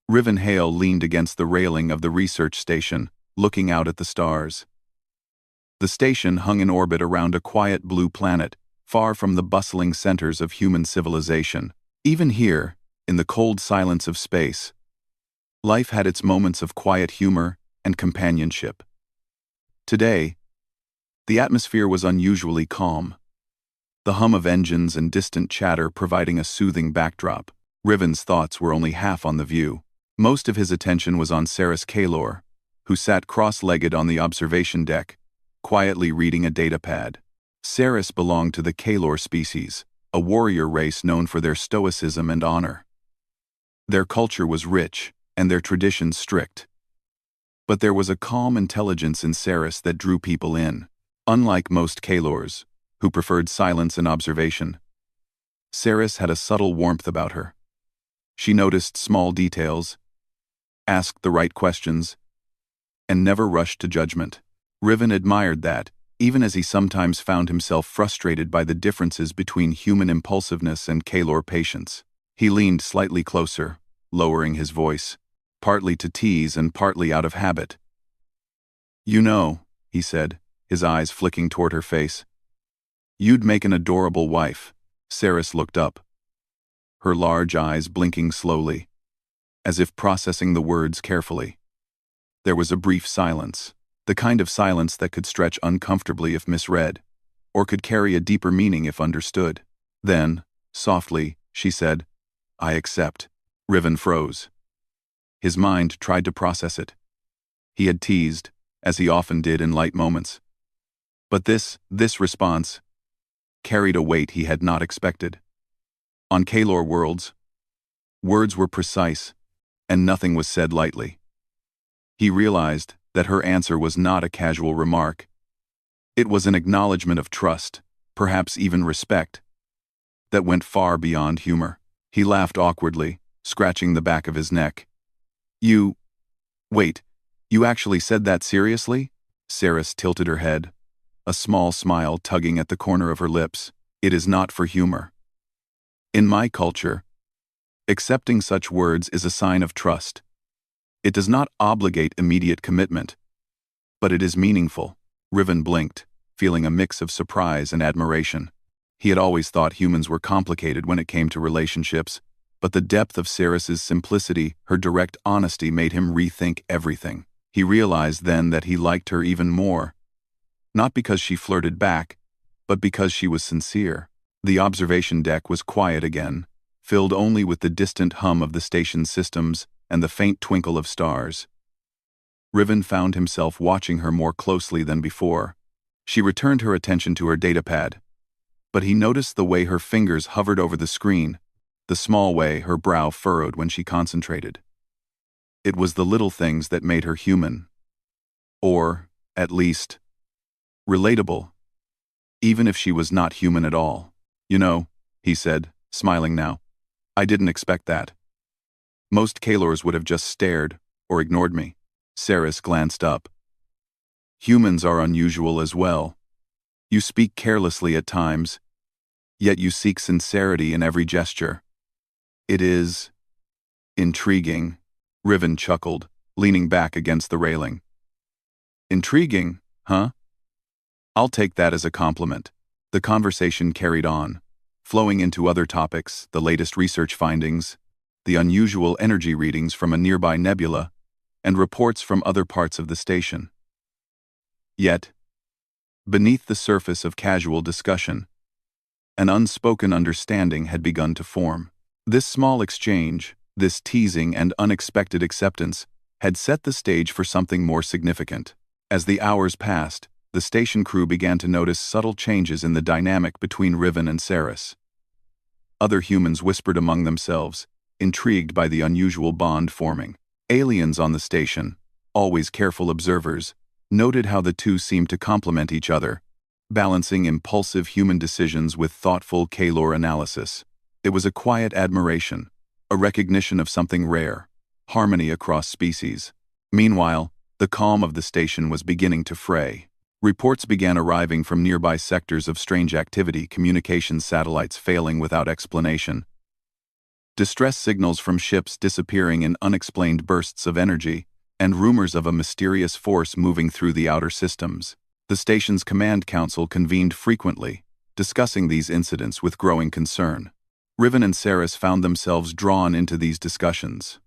Riven Hale leaned against the railing of the research station, looking out at the stars. The station hung in orbit around a quiet blue planet, far from the bustling centers of human civilization. Even here, in the cold silence of space, life had its moments of quiet humor and companionship. Today, the atmosphere was unusually calm, the hum of engines and distant chatter providing a soothing backdrop. Riven's thoughts were only half on the view. Most of his attention was on Saris Kalor, who sat cross-legged on the observation deck, quietly reading a datapad. Saris belonged to the Kalor species, a warrior race known for their stoicism and honor. Their culture was rich, and their traditions strict. But there was a calm intelligence in Saris that drew people in. Unlike most Kalors, who preferred silence and observation, Saris had a subtle warmth about her. She noticed small details, asked the right questions, and never rushed to judgment. Riven admired that, even as he sometimes found himself frustrated by the differences between human impulsiveness and Kalor patience. He leaned slightly closer, lowering his voice, partly to tease and partly out of habit. "You know," he said, his eyes flicking toward her face, "you'd make an adorable wife." Saris looked up, her large eyes blinking slowly, as if processing the words carefully. There was a brief silence, the kind of silence that could stretch uncomfortably if misread, or could carry a deeper meaning if understood. Then, softly, she said, "I accept." Riven froze. His mind tried to process it. He had teased, as he often did in light moments. But this response carried a weight he had not expected. On Kalor worlds, words were precise, and nothing was said lightly. He realized that her answer was not a casual remark. It was an acknowledgement of trust, perhaps even respect, that went far beyond humor. He laughed awkwardly, scratching the back of his neck. Wait, you actually said that seriously?" Saris tilted her head, a small smile tugging at the corner of her lips. "It is not for humor. In my culture, accepting such words is a sign of trust. It does not obligate immediate commitment, but it is meaningful." Riven blinked, feeling a mix of surprise and admiration. He had always thought humans were complicated when it came to relationships, but the depth of Saris's simplicity, her direct honesty, made him rethink everything. He realized then that he liked her even more, not because she flirted back, but because she was sincere. The observation deck was quiet again, filled only with the distant hum of the station's systems and the faint twinkle of stars. Riven found himself watching her more closely than before. She returned her attention to her datapad, but he noticed the way her fingers hovered over the screen, the small way her brow furrowed when she concentrated. It was the little things that made her human. Or, at least, relatable, even if she was not human at all. "You know," he said, smiling now, "I didn't expect that. Most Kalors would have just stared or ignored me." Saris glanced up. "Humans are unusual as well. You speak carelessly at times, yet you seek sincerity in every gesture. It is intriguing." Riven chuckled, leaning back against the railing. "Intriguing, huh? I'll take that as a compliment." The conversation carried on, flowing into other topics, the latest research findings, the unusual energy readings from a nearby nebula, and reports from other parts of the station. Yet, beneath the surface of casual discussion, an unspoken understanding had begun to form. This small exchange, this teasing and unexpected acceptance, had set the stage for something more significant. As the hours passed, the station crew began to notice subtle changes in the dynamic between Riven and Saris. Other humans whispered among themselves, intrigued by the unusual bond forming. Aliens on the station, always careful observers, noted how the two seemed to complement each other, balancing impulsive human decisions with thoughtful Kalor analysis. It was a quiet admiration, a recognition of something rare, harmony across species. Meanwhile, the calm of the station was beginning to fray. Reports began arriving from nearby sectors of strange activity, communications satellites failing without explanation, Distress signals from ships disappearing in unexplained bursts of energy, and rumors of a mysterious force moving through the outer systems. The station's command council convened frequently, discussing these incidents with growing concern. Riven and Saris found themselves drawn into these discussions.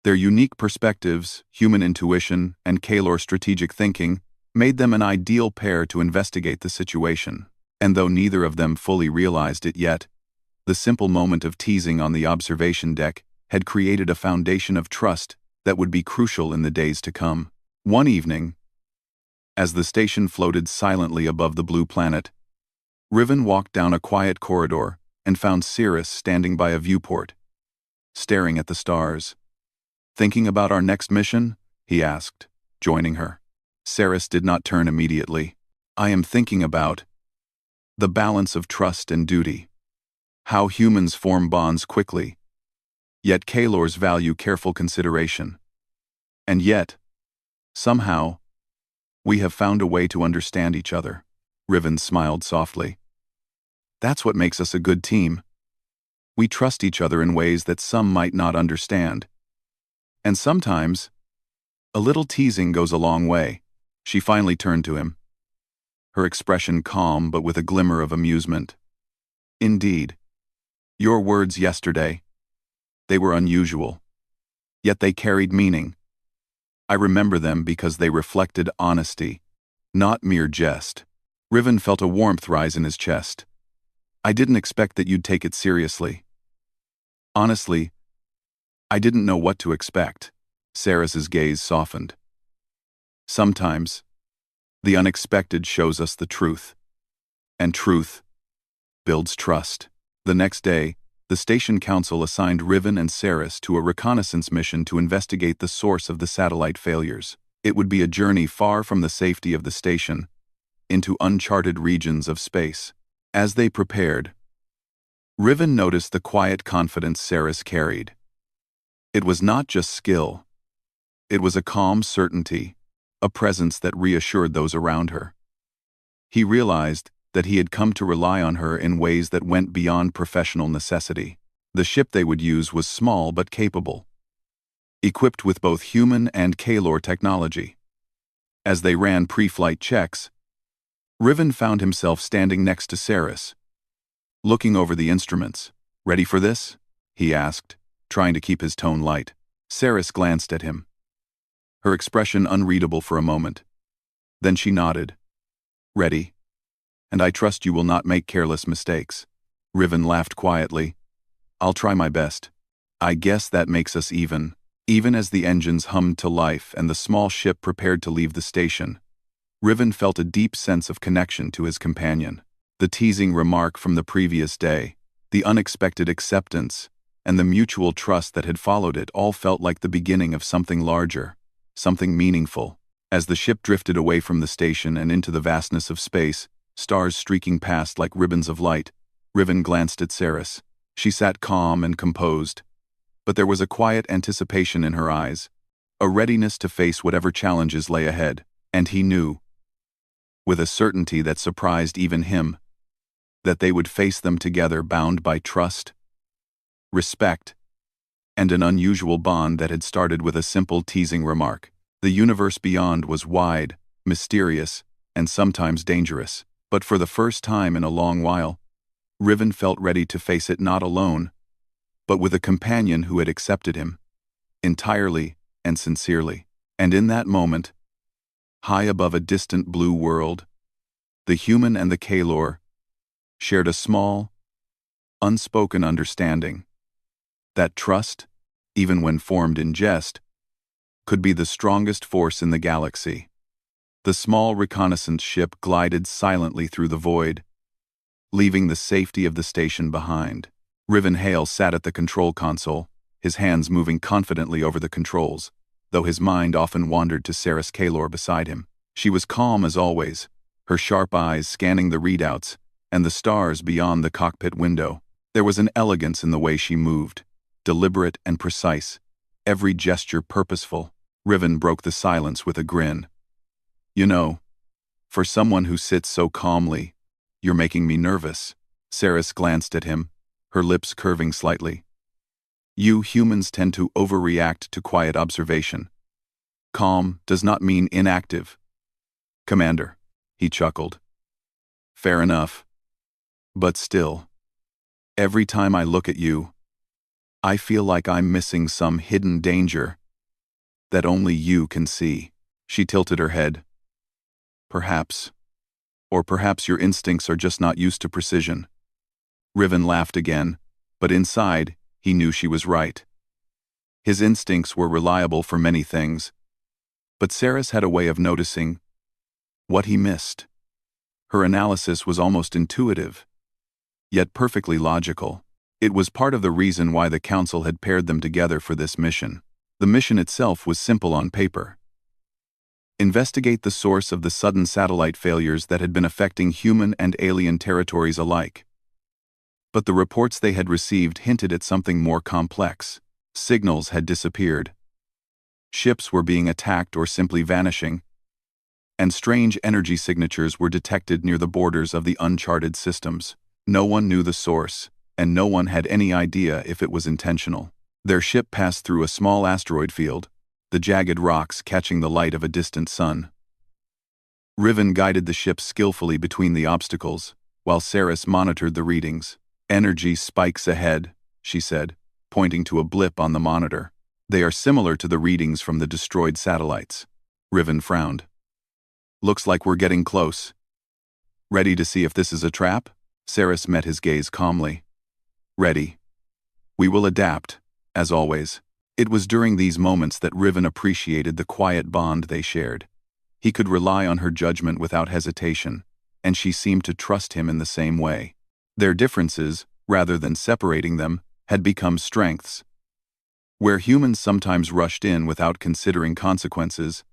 Their unique perspectives, human intuition, and Kalor strategic thinking made them an ideal pair to investigate the situation. And though neither of them fully realized it yet, the simple moment of teasing on the observation deck had created a foundation of trust that would be crucial in the days to come. One evening, as the station floated silently above the blue planet, Riven walked down a quiet corridor and found Saris standing by a viewport, staring at the stars. "Thinking about our next mission?" he asked, joining her. Saris did not turn immediately. "I am thinking about the balance of trust and duty. How humans form bonds quickly, yet Kalors value careful consideration. And yet, somehow, we have found a way to understand each other." Riven smiled softly. "That's what makes us a good team. We trust each other in ways that some might not understand. And sometimes, a little teasing goes a long way." She finally turned to him, her expression calm but with a glimmer of amusement. "Indeed. Your words yesterday, they were unusual. Yet they carried meaning. I remember them because they reflected honesty, not mere jest." Riven felt a warmth rise in his chest. "I didn't expect that you'd take it seriously. Honestly, I didn't know what to expect." Saris's gaze softened. "Sometimes, the unexpected shows us the truth. And truth builds trust." The next day, the station council assigned Riven and Saris to a reconnaissance mission to investigate the source of the satellite failures. It would be a journey far from the safety of the station, into uncharted regions of space. As they prepared, Riven noticed the quiet confidence Saris carried. It was not just skill. It was a calm certainty, a presence that reassured those around her. He realized that he had come to rely on her in ways that went beyond professional necessity. The ship they would use was small but capable, equipped with both human and Kalor technology. As they ran pre-flight checks, Riven found himself standing next to Saris, looking over the instruments. "Ready for this?" he asked, trying to keep his tone light. Saris glanced at him, her expression unreadable for a moment. Then she nodded. "Ready. And I trust you will not make careless mistakes." Riven laughed quietly. "I'll try my best." "I guess that makes us even." Even as the engines hummed to life and the small ship prepared to leave the station, Riven felt a deep sense of connection to his companion. The teasing remark from the previous day, the unexpected acceptance, and the mutual trust that had followed it all felt like the beginning of something larger, something meaningful. As the ship drifted away from the station and into the vastness of space, stars streaking past like ribbons of light, Riven glanced at Saris. She sat calm and composed, but there was a quiet anticipation in her eyes, a readiness to face whatever challenges lay ahead, and he knew, with a certainty that surprised even him, that they would face them together bound by trust, respect, and an unusual bond that had started with a simple teasing remark. The universe beyond was wide, mysterious, and sometimes dangerous, but for the first time in a long while, Riven felt ready to face it not alone, but with a companion who had accepted him, entirely and sincerely. And in that moment, high above a distant blue world, the human and the Kalor shared a small, unspoken understanding that trust, even when formed in jest, could be the strongest force in the galaxy. The small reconnaissance ship glided silently through the void, leaving the safety of the station behind. Riven Hale sat at the control console, his hands moving confidently over the controls, though his mind often wandered to Saris Kalor beside him. She was calm as always, her sharp eyes scanning the readouts and the stars beyond the cockpit window. There was an elegance in the way she moved, deliberate and precise, every gesture purposeful. Riven broke the silence with a grin. "You know, for someone who sits so calmly, you're making me nervous." Saris glanced at him, her lips curving slightly. You humans tend to overreact to quiet observation. Calm does not mean inactive. Commander, he chuckled. Fair enough. But still, every time I look at you, I feel like I'm missing some hidden danger that only you can see. She tilted her head. Perhaps. Or perhaps your instincts are just not used to precision. Riven laughed again, but inside, he knew she was right. His instincts were reliable for many things, but Saris had a way of noticing what he missed. Her analysis was almost intuitive, yet perfectly logical. It was part of the reason why the Council had paired them together for this mission. The mission itself was simple on paper. Investigate the source of the sudden satellite failures that had been affecting human and alien territories alike. But the reports they had received hinted at something more complex. Signals had disappeared. Ships were being attacked or simply vanishing, and strange energy signatures were detected near the borders of the uncharted systems. No one knew the source, and no one had any idea if it was intentional. Their ship passed through a small asteroid field, the jagged rocks catching the light of a distant sun. Riven guided the ship skillfully between the obstacles, while Saris monitored the readings. Energy spikes ahead, she said, pointing to a blip on the monitor. They are similar to the readings from the destroyed satellites. Riven frowned. Looks like we're getting close. Ready to see if this is a trap? Saris met his gaze calmly. Ready. We will adapt, as always. It was during these moments that Riven appreciated the quiet bond they shared. He could rely on her judgment without hesitation, and she seemed to trust him in the same way. Their differences, rather than separating them, had become strengths. Where humans sometimes rushed in without considering consequences,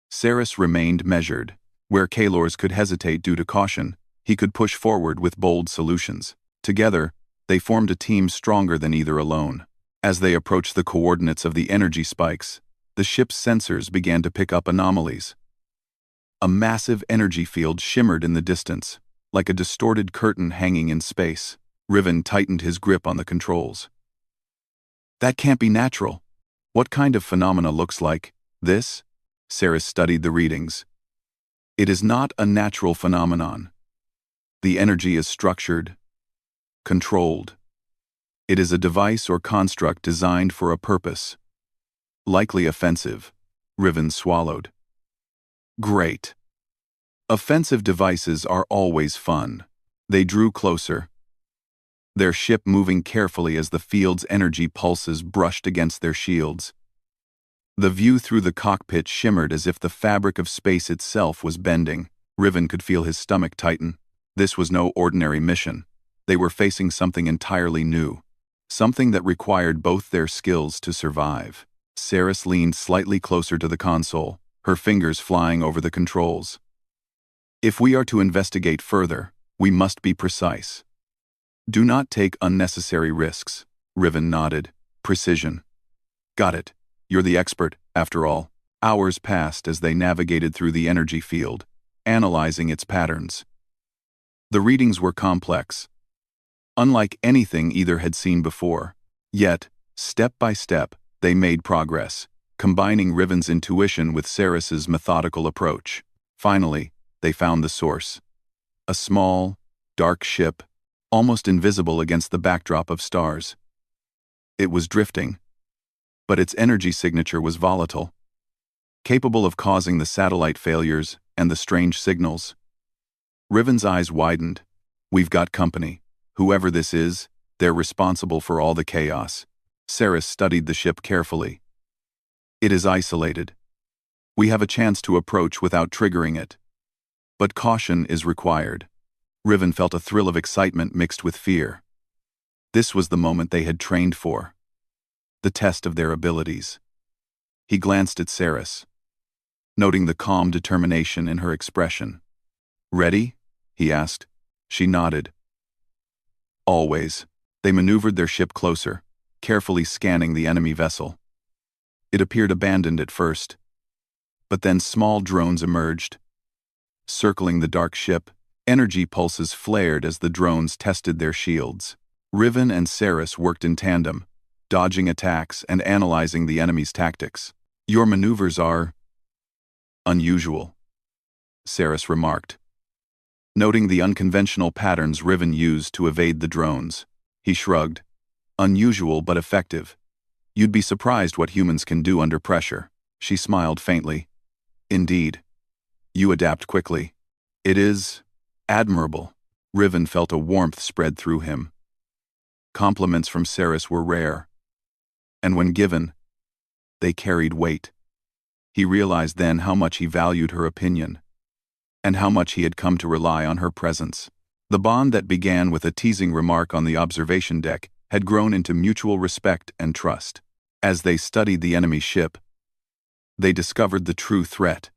Saris remained measured. Where Kalors could hesitate due to caution, he could push forward with bold solutions. Together, they formed a team stronger than either alone. As they approached the coordinates of the energy spikes, the ship's sensors began to pick up anomalies. A massive energy field shimmered in the distance, like a distorted curtain hanging in space. Riven tightened his grip on the controls. That can't be natural. What kind of phenomena looks like this? Saris studied the readings. It is not a natural phenomenon. The energy is structured, controlled. It is a device or construct designed for a purpose. Likely offensive. Riven swallowed. Great. Offensive devices are always fun. They drew closer, their ship moving carefully as the field's energy pulses brushed against their shields. The view through the cockpit shimmered as if the fabric of space itself was bending. Riven could feel his stomach tighten. This was no ordinary mission. They were facing something entirely new. Something that required both their skills to survive. Saris leaned slightly closer to the console, her fingers flying over the controls. If we are to investigate further, we must be precise. Do not take unnecessary risks. Riven nodded. Precision. Got it. You're the expert, after all. Hours passed as they navigated through the energy field, analyzing its patterns. The readings were complex, unlike anything either had seen before. Yet, step by step, they made progress, combining Riven's intuition with Saris's methodical approach. Finally, they found the source. A small, dark ship, almost invisible against the backdrop of stars. It was drifting, but its energy signature was volatile, capable of causing the satellite failures and the strange signals. Riven's eyes widened. We've got company. Whoever this is, they're responsible for all the chaos. Saris studied the ship carefully. It is isolated. We have a chance to approach without triggering it. But caution is required. Riven felt a thrill of excitement mixed with fear. This was the moment they had trained for. The test of their abilities. He glanced at Saris, noting the calm determination in her expression. Ready? He asked. She nodded. Always. They maneuvered their ship closer, carefully scanning the enemy vessel. It appeared abandoned at first, but then small drones emerged. Circling the dark ship, energy pulses flared as the drones tested their shields. Riven and Saris worked in tandem, dodging attacks and analyzing the enemy's tactics. "Your maneuvers are unusual," Saris remarked. Noting the unconventional patterns Riven used to evade the drones, he shrugged. "Unusual but effective. You'd be surprised what humans can do under pressure." She smiled faintly. "Indeed. You adapt quickly. It is admirable." Riven felt a warmth spread through him. Compliments from Saris were rare, and when given, they carried weight. He realized then how much he valued her opinion, and how much he had come to rely on her presence. The bond that began with a teasing remark on the observation deck had grown into mutual respect and trust. As they studied the enemy ship, they discovered the true threat.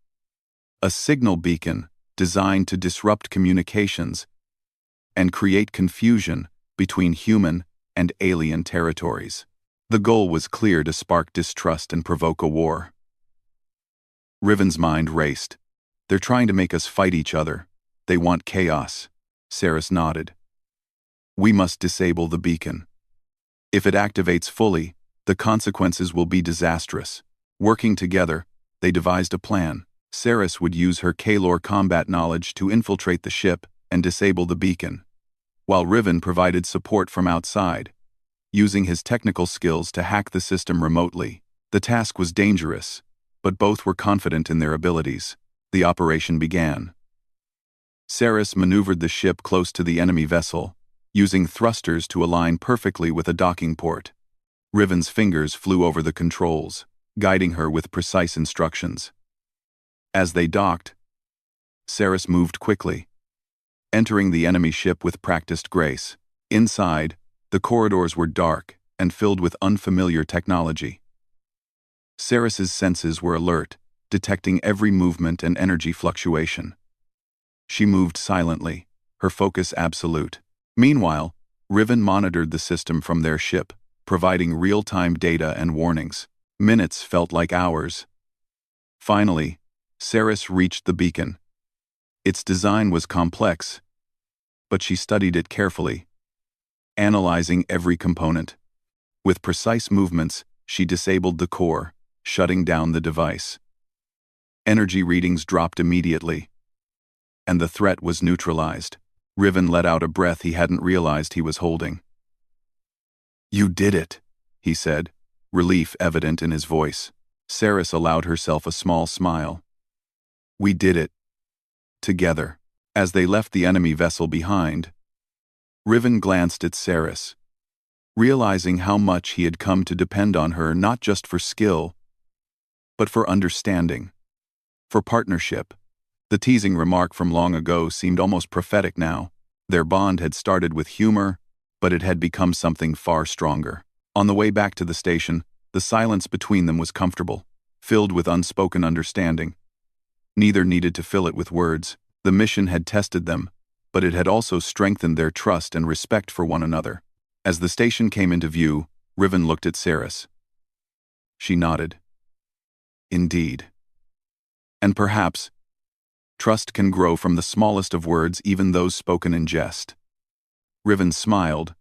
A signal beacon designed to disrupt communications and create confusion between human and alien territories. The goal was clear: to spark distrust and provoke a war. Riven's mind raced. "They're trying to make us fight each other. They want chaos." Saris nodded. "We must disable the beacon. If it activates fully, the consequences will be disastrous." Working together, they devised a plan. Saris would use her Kalor combat knowledge to infiltrate the ship and disable the beacon, while Riven provided support from outside, using his technical skills to hack the system remotely. The task was dangerous, but both were confident in their abilities. The operation began. Saris maneuvered the ship close to the enemy vessel, using thrusters to align perfectly with a docking port. Riven's fingers flew over the controls, guiding her with precise instructions. As they docked, Saris moved quickly, entering the enemy ship with practiced grace. Inside, the corridors were dark and filled with unfamiliar technology. Saris's senses were alert, detecting every movement and energy fluctuation. She moved silently, her focus absolute. Meanwhile, Riven monitored the system from their ship, providing real-time data and warnings. Minutes felt like hours. Finally, Saris reached the beacon. Its design was complex, but she studied it carefully, analyzing every component. With precise movements, she disabled the core, shutting down the device. Energy readings dropped immediately, and the threat was neutralized. Riven let out a breath he hadn't realized he was holding. "You did it," he said, relief evident in his voice. Saris allowed herself a small smile. "We did it. Together." As they left the enemy vessel behind, Riven glanced at Saris, realizing how much he had come to depend on her, not just for skill, but for understanding, for partnership. The teasing remark from long ago seemed almost prophetic now. Their bond had started with humor, but it had become something far stronger. On the way back to the station, the silence between them was comfortable, filled with unspoken understanding. Neither needed to fill it with words. The mission had tested them, but it had also strengthened their trust and respect for one another. As the station came into view, Riven looked at Saris. She nodded. "Indeed. And perhaps, trust can grow from the smallest of words, even those spoken in jest." Riven smiled,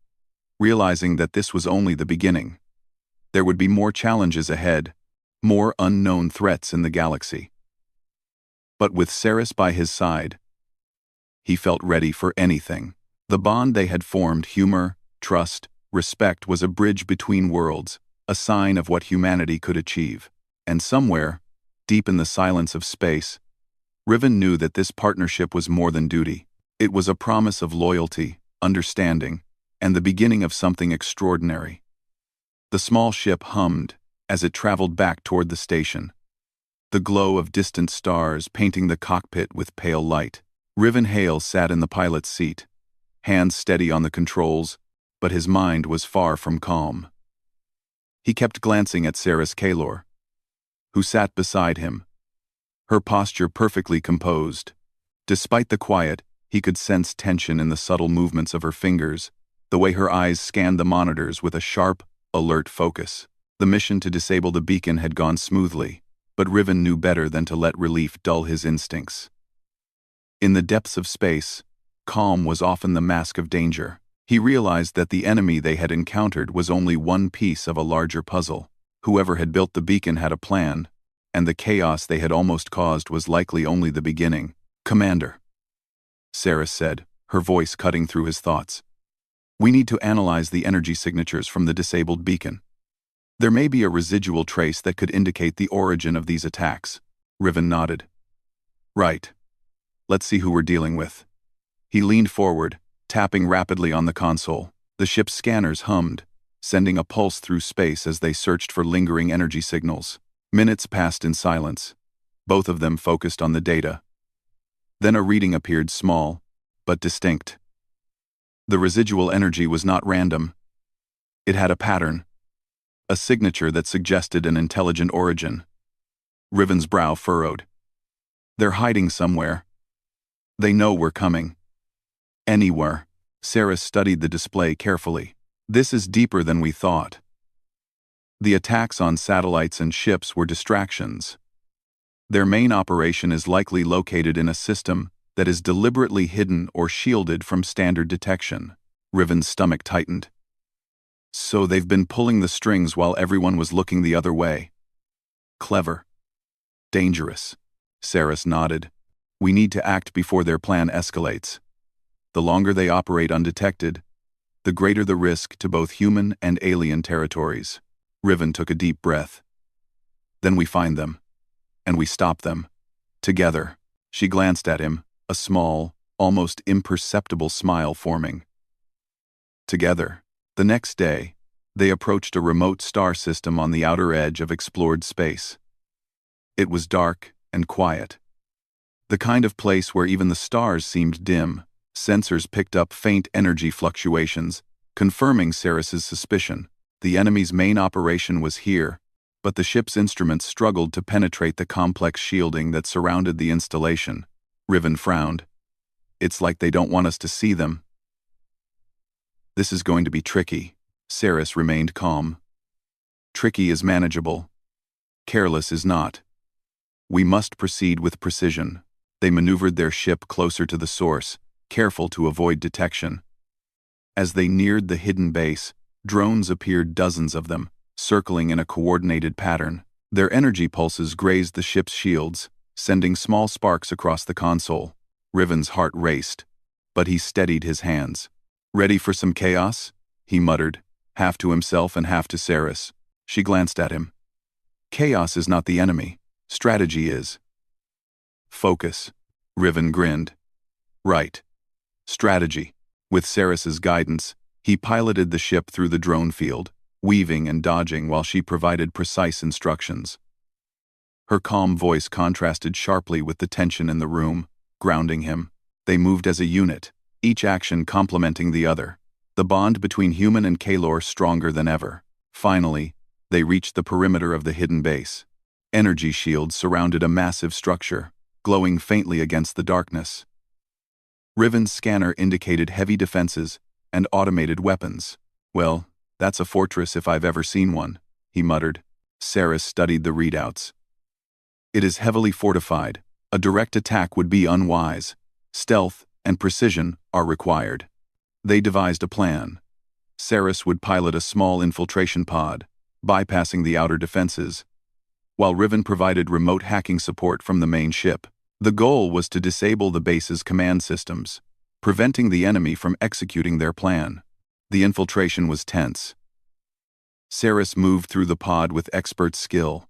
realizing that this was only the beginning. There would be more challenges ahead, more unknown threats in the galaxy. But with Saris by his side, he felt ready for anything. The bond they had formed, humor, trust, respect, was a bridge between worlds, a sign of what humanity could achieve. And somewhere, deep in the silence of space, Riven knew that this partnership was more than duty. It was a promise of loyalty, understanding, and the beginning of something extraordinary. The small ship hummed as it traveled back toward the station, the glow of distant stars painting the cockpit with pale light. Riven Hale sat in the pilot's seat, hands steady on the controls, but his mind was far from calm. He kept glancing at Saris Kalor, who sat beside him, her posture perfectly composed. Despite the quiet, he could sense tension in the subtle movements of her fingers, the way her eyes scanned the monitors with a sharp, alert focus. The mission to disable the beacon had gone smoothly, but Riven knew better than to let relief dull his instincts. In the depths of space, calm was often the mask of danger. He realized that the enemy they had encountered was only one piece of a larger puzzle. Whoever had built the beacon had a plan, and the chaos they had almost caused was likely only the beginning. "Commander," Saris said, her voice cutting through his thoughts. "We need to analyze the energy signatures from the disabled beacon. There may be a residual trace that could indicate the origin of these attacks." Riven nodded. "Right. Let's see who we're dealing with." He leaned forward, tapping rapidly on the console. The ship's scanners hummed, sending a pulse through space as they searched for lingering energy signals. Minutes passed in silence, both of them focused on the data. Then a reading appeared, small, but distinct. The residual energy was not random. It had a pattern, a signature that suggested an intelligent origin. Riven's brow furrowed. "They're hiding somewhere. They know we're coming." "Anywhere." Saris studied the display carefully. "This is deeper than we thought." The attacks on satellites and ships were distractions. Their main operation is likely located in a system that is deliberately hidden or shielded from standard detection. Riven's stomach tightened. So they've been pulling the strings while everyone was looking the other way. Clever. Dangerous. Saris nodded. "We need to act before their plan escalates. The longer they operate undetected, the greater the risk to both human and alien territories." Riven took a deep breath. "Then we find them. And we stop them. Together." She glanced at him, a small, almost imperceptible smile forming. Together. The next day, they approached a remote star system on the outer edge of explored space. It was dark and quiet. The kind of place where even the stars seemed dim. Sensors picked up faint energy fluctuations, confirming Saris's suspicion. The enemy's main operation was here, but the ship's instruments struggled to penetrate the complex shielding that surrounded the installation. Riven frowned. "It's like they don't want us to see them." "This is going to be tricky." Saris remained calm. "Tricky is manageable. Careless is not. We must proceed with precision." They maneuvered their ship closer to the source, careful to avoid detection. As they neared the hidden base, drones appeared, dozens of them, circling in a coordinated pattern. Their energy pulses grazed the ship's shields, sending small sparks across the console. Riven's heart raced, but he steadied his hands. "Ready for some chaos?" he muttered, half to himself and half to Saris. She glanced at him. "Chaos is not the enemy. Strategy is." "Focus." Riven grinned. "Right. Strategy." With Saris's guidance, he piloted the ship through the drone field, weaving and dodging while she provided precise instructions. Her calm voice contrasted sharply with the tension in the room, grounding him. They moved as a unit, each action complementing the other, the bond between human and Kalor stronger than ever. Finally, they reached the perimeter of the hidden base. Energy shields surrounded a massive structure, glowing faintly against the darkness. Riven's scanner indicated heavy defenses and automated weapons. "Well, that's a fortress if I've ever seen one," he muttered. Saris studied the readouts. "It is heavily fortified. A direct attack would be unwise. Stealth and precision are required." They devised a plan. Saris would pilot a small infiltration pod, bypassing the outer defenses, while Riven provided remote hacking support from the main ship. The goal was to disable the base's command systems, preventing the enemy from executing their plan. The infiltration was tense. Saris moved through the pod with expert skill,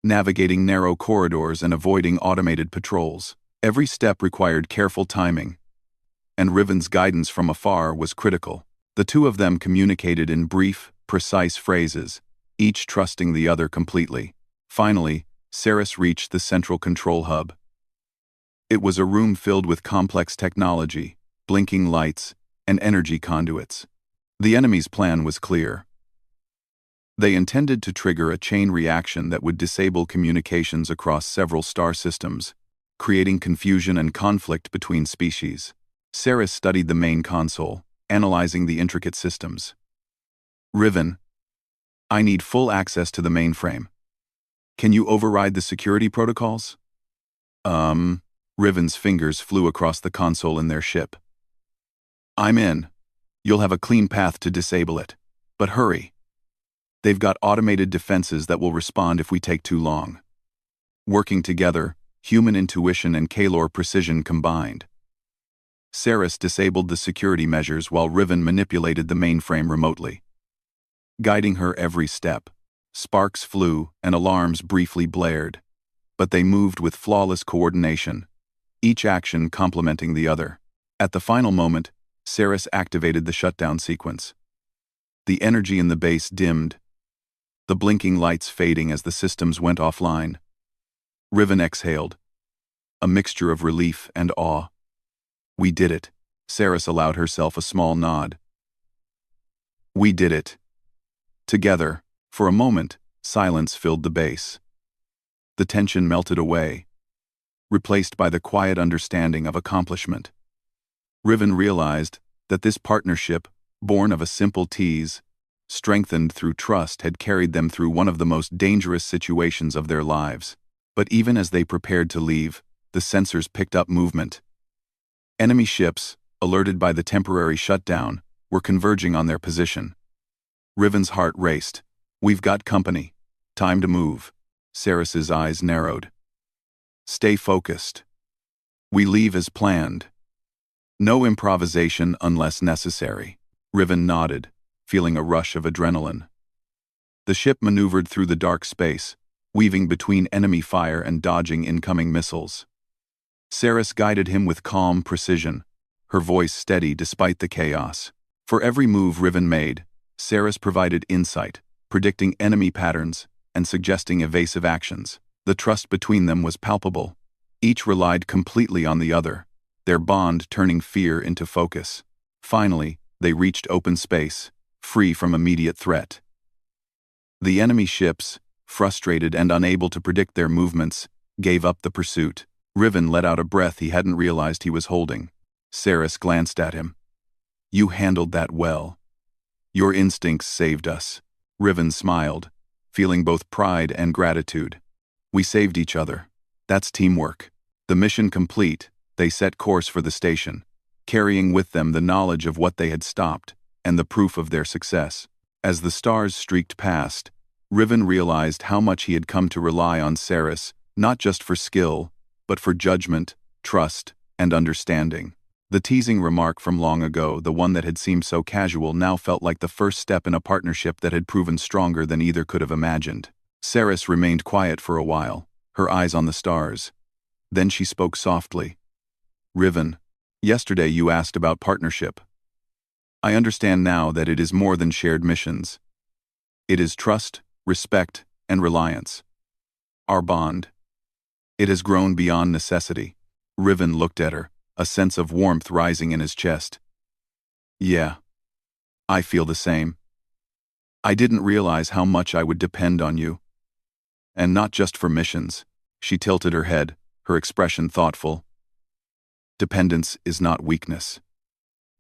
navigating narrow corridors and avoiding automated patrols. Every step required careful timing, and Riven's guidance from afar was critical. The two of them communicated in brief, precise phrases, each trusting the other completely. Finally, Saris reached the central control hub. It was a room filled with complex technology, blinking lights, and energy conduits. The enemy's plan was clear. They intended to trigger a chain reaction that would disable communications across several star systems, creating confusion and conflict between species. Saris studied the main console, analyzing the intricate systems. "Riven, I need full access to the mainframe. Can you override the security protocols?" Riven's fingers flew across the console in their ship. "I'm in." You'll have a clean path to disable it. But hurry. They've got automated defenses that will respond if we take too long. Working together, human intuition and Kalor precision combined. Saris disabled the security measures while Riven manipulated the mainframe remotely. Guiding her every step, sparks flew and alarms briefly blared. But they moved with flawless coordination, each action complementing the other. At the final moment, Saris activated the shutdown sequence. The energy in the base dimmed, the blinking lights fading as the systems went offline. Riven exhaled, a mixture of relief and awe. We did it. Saris allowed herself a small nod. We did it. Together, for a moment, silence filled the base. The tension melted away, replaced by the quiet understanding of accomplishment. Riven realized that this partnership, born of a simple tease, strengthened through trust, had carried them through one of the most dangerous situations of their lives. But even as they prepared to leave, the sensors picked up movement. Enemy ships, alerted by the temporary shutdown, were converging on their position. Riven's heart raced. We've got company. Time to move. Saris's eyes narrowed. Stay focused. We leave as planned. No improvisation unless necessary. Riven nodded, feeling a rush of adrenaline. The ship maneuvered through the dark space, weaving between enemy fire and dodging incoming missiles. Saris guided him with calm precision, her voice steady despite the chaos. For every move Riven made, Saris provided insight, predicting enemy patterns and suggesting evasive actions. The trust between them was palpable. Each relied completely on the other, their bond turning fear into focus. Finally, they reached open space, free from immediate threat. The enemy ships, frustrated and unable to predict their movements, gave up the pursuit. Riven let out a breath he hadn't realized he was holding. Saris glanced at him. You handled that well. Your instincts saved us. Riven smiled, feeling both pride and gratitude. We saved each other. That's teamwork. The mission complete, they set course for the station, carrying with them the knowledge of what they had stopped and the proof of their success. As the stars streaked past, Riven realized how much he had come to rely on Saris, not just for skill, but for judgment, trust, and understanding. The teasing remark from long ago, the one that had seemed so casual, now felt like the first step in a partnership that had proven stronger than either could have imagined. Saris remained quiet for a while, her eyes on the stars. Then she spoke softly. Riven, yesterday you asked about partnership. I understand now that it is more than shared missions. It is trust, respect, and reliance. Our bond. It has grown beyond necessity. Riven looked at her, a sense of warmth rising in his chest. Yeah. I feel the same. I didn't realize how much I would depend on you. And not just for missions. She tilted her head, her expression thoughtful. Dependence is not weakness.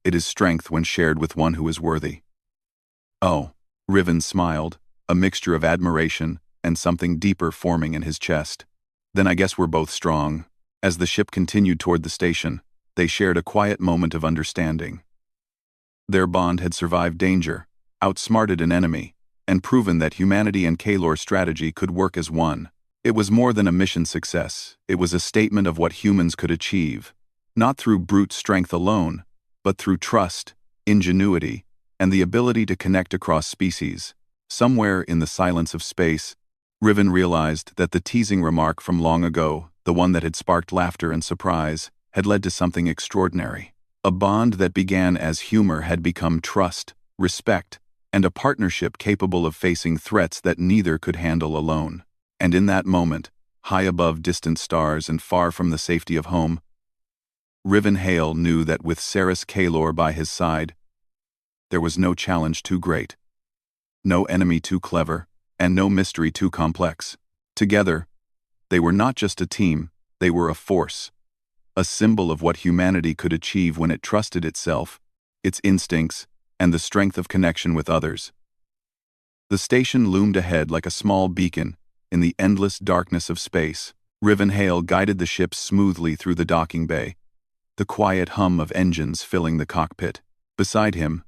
It is strength when shared with one who is worthy. Oh, Riven smiled, a mixture of admiration and something deeper forming in his chest. Then I guess we're both strong. As the ship continued toward the station, they shared a quiet moment of understanding. Their bond had survived danger, outsmarted an enemy, and proven that humanity and Kalor strategy could work as one. It was more than a mission success, it was a statement of what humans could achieve, not through brute strength alone, but through trust, ingenuity, and the ability to connect across species. Somewhere in the silence of space, Riven realized that the teasing remark from long ago, the one that had sparked laughter and surprise, had led to something extraordinary. A bond that began as humor had become trust, respect, and a partnership capable of facing threats that neither could handle alone. And in that moment, high above distant stars and far from the safety of home, Riven Hale knew that with Saris Kalor by his side, there was no challenge too great, no enemy too clever, and no mystery too complex. Together, they were not just a team, they were a force, a symbol of what humanity could achieve when it trusted itself, its instincts, and the strength of connection with others. The station loomed ahead like a small beacon in the endless darkness of space. Riven Hale guided the ship smoothly through the docking bay, the quiet hum of engines filling the cockpit. Beside him,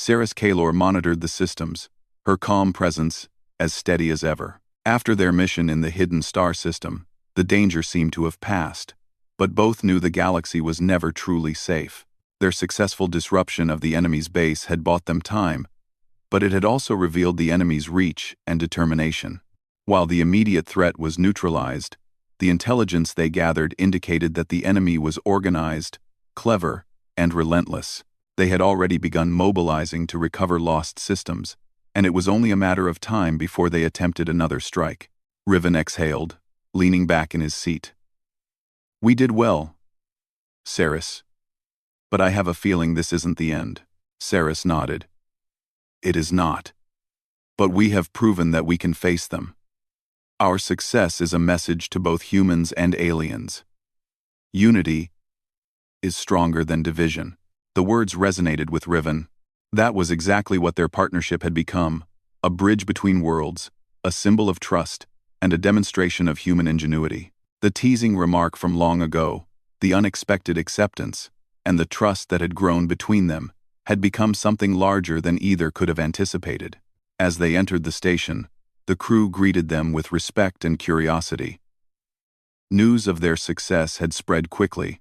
Saris Kalor monitored the systems, her calm presence as steady as ever. After their mission in the hidden star system, the danger seemed to have passed, but both knew the galaxy was never truly safe. Their successful disruption of the enemy's base had bought them time, but it had also revealed the enemy's reach and determination. While the immediate threat was neutralized, the intelligence they gathered indicated that the enemy was organized, clever, and relentless. They had already begun mobilizing to recover lost systems, and it was only a matter of time before they attempted another strike. Riven exhaled, leaning back in his seat. "We did well, Saris. But I have a feeling this isn't the end." Saris nodded. "It is not. But we have proven that we can face them. Our success is a message to both humans and aliens. Unity is stronger than division." The words resonated with Riven. That was exactly what their partnership had become, a bridge between worlds, a symbol of trust, and a demonstration of human ingenuity. The teasing remark from long ago, the unexpected acceptance, and the trust that had grown between them, had become something larger than either could have anticipated. As they entered the station, the crew greeted them with respect and curiosity. News of their success had spread quickly.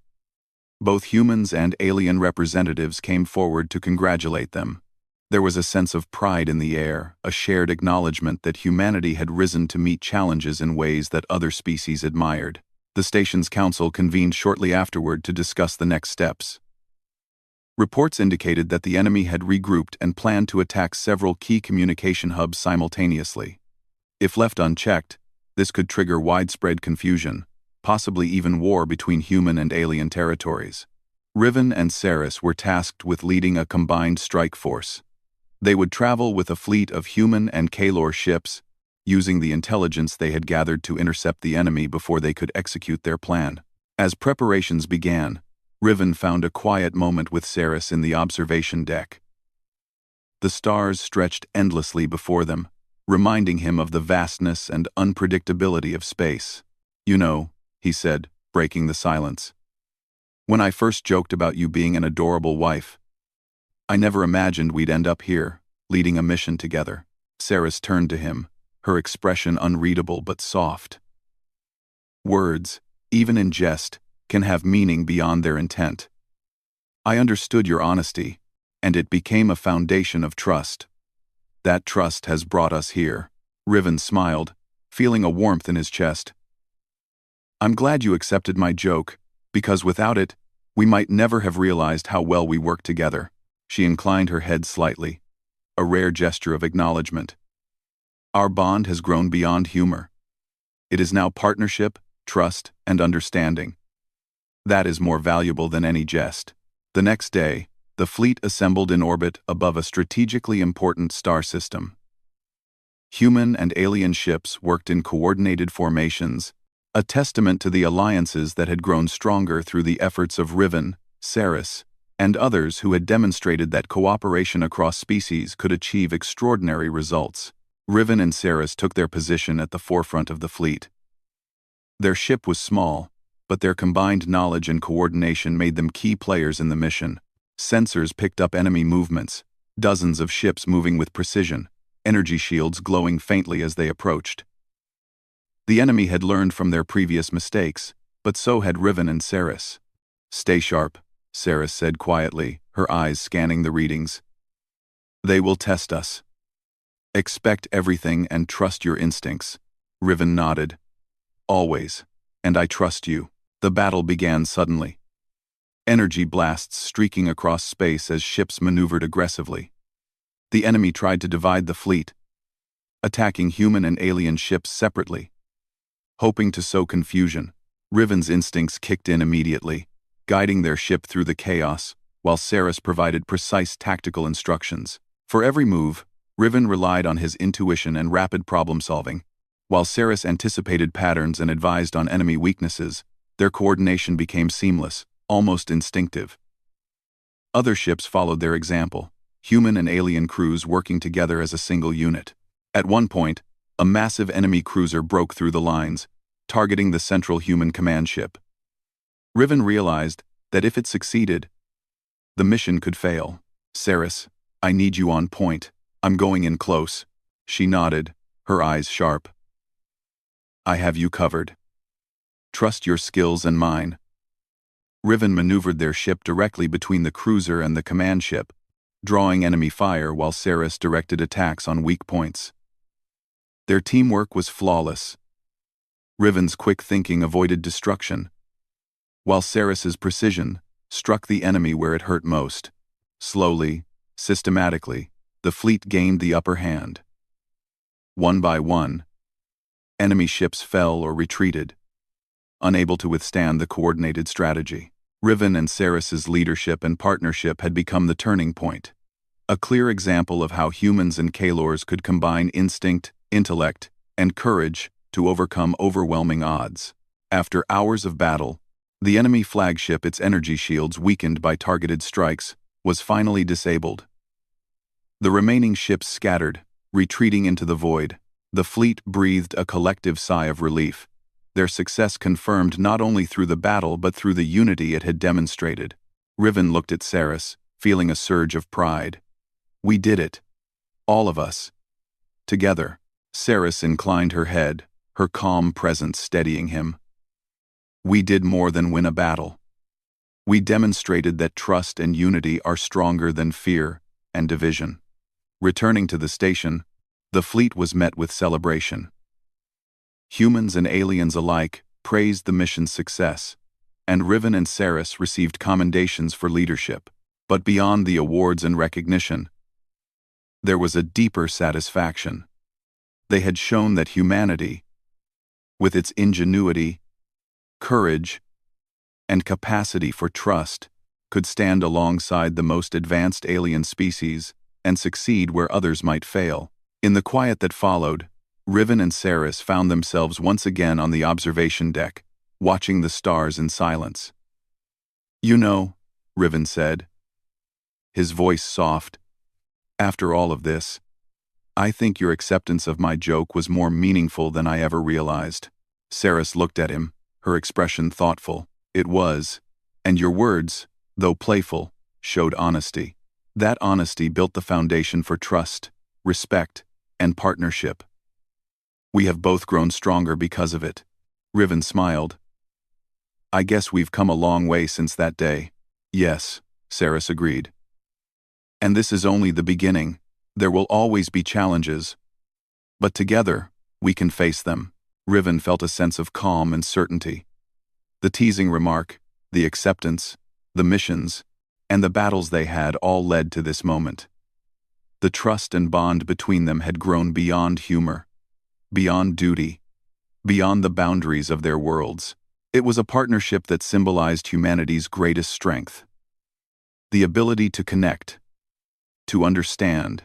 Both humans and alien representatives came forward to congratulate them. There was a sense of pride in the air, a shared acknowledgement that humanity had risen to meet challenges in ways that other species admired. The station's council convened shortly afterward to discuss the next steps. Reports indicated that the enemy had regrouped and planned to attack several key communication hubs simultaneously. If left unchecked, this could trigger widespread confusion, possibly even war between human and alien territories. Riven and Saris were tasked with leading a combined strike force. They would travel with a fleet of human and Kalor ships, using the intelligence they had gathered to intercept the enemy before they could execute their plan. As preparations began, Riven found a quiet moment with Saris in the observation deck. The stars stretched endlessly before them, reminding him of the vastness and unpredictability of space. "You know," he said, breaking the silence, "when I first joked about you being an adorable wife, I never imagined we'd end up here, leading a mission together." Saris turned to him, her expression unreadable but soft. "Words, even in jest, can have meaning beyond their intent. I understood your honesty, and it became a foundation of trust. That trust has brought us here." Riven smiled, feeling a warmth in his chest. "I'm glad you accepted my joke, because without it, we might never have realized how well we work together." She inclined her head slightly, a rare gesture of acknowledgement. "Our bond has grown beyond humor. It is now partnership, trust, and understanding. That is more valuable than any jest." The next day, the fleet assembled in orbit above a strategically important star system. Human and alien ships worked in coordinated formations, a testament to the alliances that had grown stronger through the efforts of Riven, Saris, and others who had demonstrated that cooperation across species could achieve extraordinary results. Riven and Saris took their position at the forefront of the fleet. Their ship was small, but their combined knowledge and coordination made them key players in the mission. Sensors picked up enemy movements, dozens of ships moving with precision, energy shields glowing faintly as they approached. The enemy had learned from their previous mistakes, but so had Riven and Saris. "Stay sharp," Saris said quietly, her eyes scanning the readings. "They will test us. Expect everything and trust your instincts." Riven nodded. "Always, and I trust you." The battle began suddenly. Energy blasts streaking across space as ships maneuvered aggressively. The enemy tried to divide the fleet, attacking human and alien ships separately. Hoping to sow confusion, Riven's instincts kicked in immediately, guiding their ship through the chaos, while Saris provided precise tactical instructions. For every move, Riven relied on his intuition and rapid problem-solving. While Saris anticipated patterns and advised on enemy weaknesses, their coordination became seamless, almost instinctive. Other ships followed their example, human and alien crews working together as a single unit. At one point, a massive enemy cruiser broke through the lines, targeting the central human command ship. Riven realized that if it succeeded, the mission could fail. Saris, I need you on point. I'm going in close. She nodded, her eyes sharp. I have you covered. Trust your skills and mine. Riven maneuvered their ship directly between the cruiser and the command ship, drawing enemy fire while Saris directed attacks on weak points. Their teamwork was flawless. Riven's quick thinking avoided destruction, while Saris's precision struck the enemy where it hurt most. Slowly, systematically, the fleet gained the upper hand. One by one, enemy ships fell or retreated, unable to withstand the coordinated strategy. Riven and Saris's leadership and partnership had become the turning point, a clear example of how humans and Kalors could combine instinct, intellect, and courage to overcome overwhelming odds. After hours of battle, the enemy flagship, its energy shields weakened by targeted strikes, was finally disabled. The remaining ships scattered, retreating into the void. The fleet breathed a collective sigh of relief, their success confirmed not only through the battle but through the unity it had demonstrated. Riven looked at Saris, feeling a surge of pride. We did it. All of us. Together. Saris inclined her head, her calm presence steadying him. We did more than win a battle. We demonstrated that trust and unity are stronger than fear and division. Returning to the station, the fleet was met with celebration. Humans and aliens alike praised the mission's success, and Riven and Saris received commendations for leadership. But beyond the awards and recognition, there was a deeper satisfaction. They had shown that humanity, with its ingenuity, courage, and capacity for trust, could stand alongside the most advanced alien species and succeed where others might fail. In the quiet that followed, Riven and Saris found themselves once again on the observation deck, watching the stars in silence. You know, Riven said, his voice soft, after all of this, I think your acceptance of my joke was more meaningful than I ever realized. Saris looked at him, her expression thoughtful. It was, and your words, though playful, showed honesty. That honesty built the foundation for trust, respect, and partnership. We have both grown stronger because of it. Riven smiled. I guess we've come a long way since that day. Yes, Saris agreed. And this is only the beginning. There will always be challenges. But together, we can face them. Riven felt a sense of calm and certainty. The teasing remark, the acceptance, the missions, and the battles they had all led to this moment. The trust and bond between them had grown beyond humor, beyond duty, beyond the boundaries of their worlds. It was a partnership that symbolized humanity's greatest strength. The ability to connect, to understand,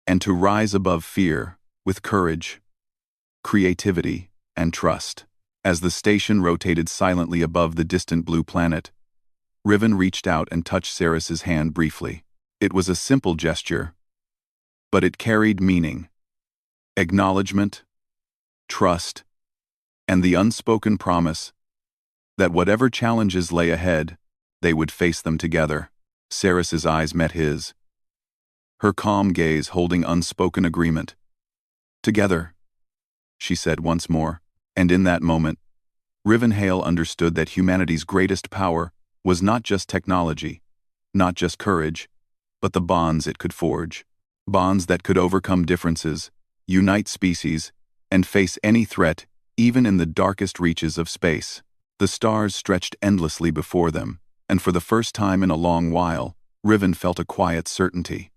and to rise above fear with courage, creativity, and trust. As the station rotated silently above the distant blue planet, Riven reached out and touched Saris's hand briefly. It was a simple gesture, but it carried meaning, acknowledgement, trust, and the unspoken promise that whatever challenges lay ahead, they would face them together. Saris's eyes met his, her calm gaze holding unspoken agreement. Together, she said once more, and in that moment, Riven Hale understood that humanity's greatest power was not just technology, not just courage, but the bonds it could forge. Bonds that could overcome differences, unite species, and face any threat, even in the darkest reaches of space. The stars stretched endlessly before them, and for the first time in a long while, Riven felt a quiet certainty.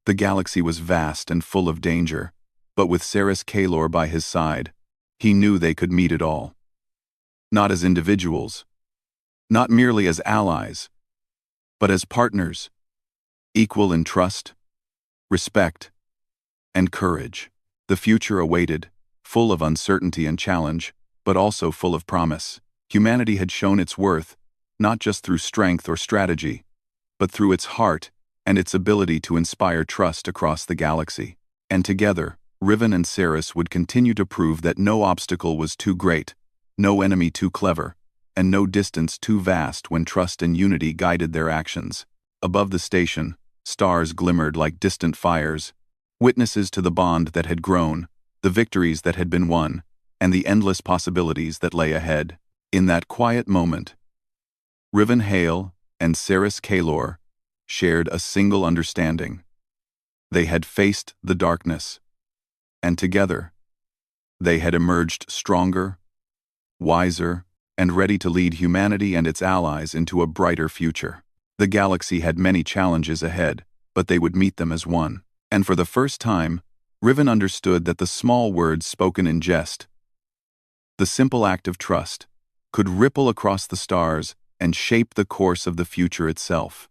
The galaxy was vast and full of danger, but with Saris Kalor by his side, he knew they could meet it all. Not as individuals, not merely as allies, but as partners, equal in trust, respect, and courage. The future awaited, full of uncertainty and challenge, but also full of promise. Humanity had shown its worth, not just through strength or strategy, but through its heart and its ability to inspire trust across the galaxy. And together, Riven and Saris would continue to prove that no obstacle was too great, no enemy too clever, and no distance too vast when trust and unity guided their actions. Above the station, Stars glimmered like distant fires, witnesses to the bond that had grown, the victories that had been won, and the endless possibilities that lay ahead. In that quiet moment, Riven Hale and Saris Kalor shared a single understanding. They had faced the darkness, and together, they had emerged stronger, wiser, and ready to lead humanity and its allies into a brighter future. The galaxy had many challenges ahead, but they would meet them as one. And for the first time, Riven understood that the small words spoken in jest, the simple act of trust, could ripple across the stars and shape the course of the future itself.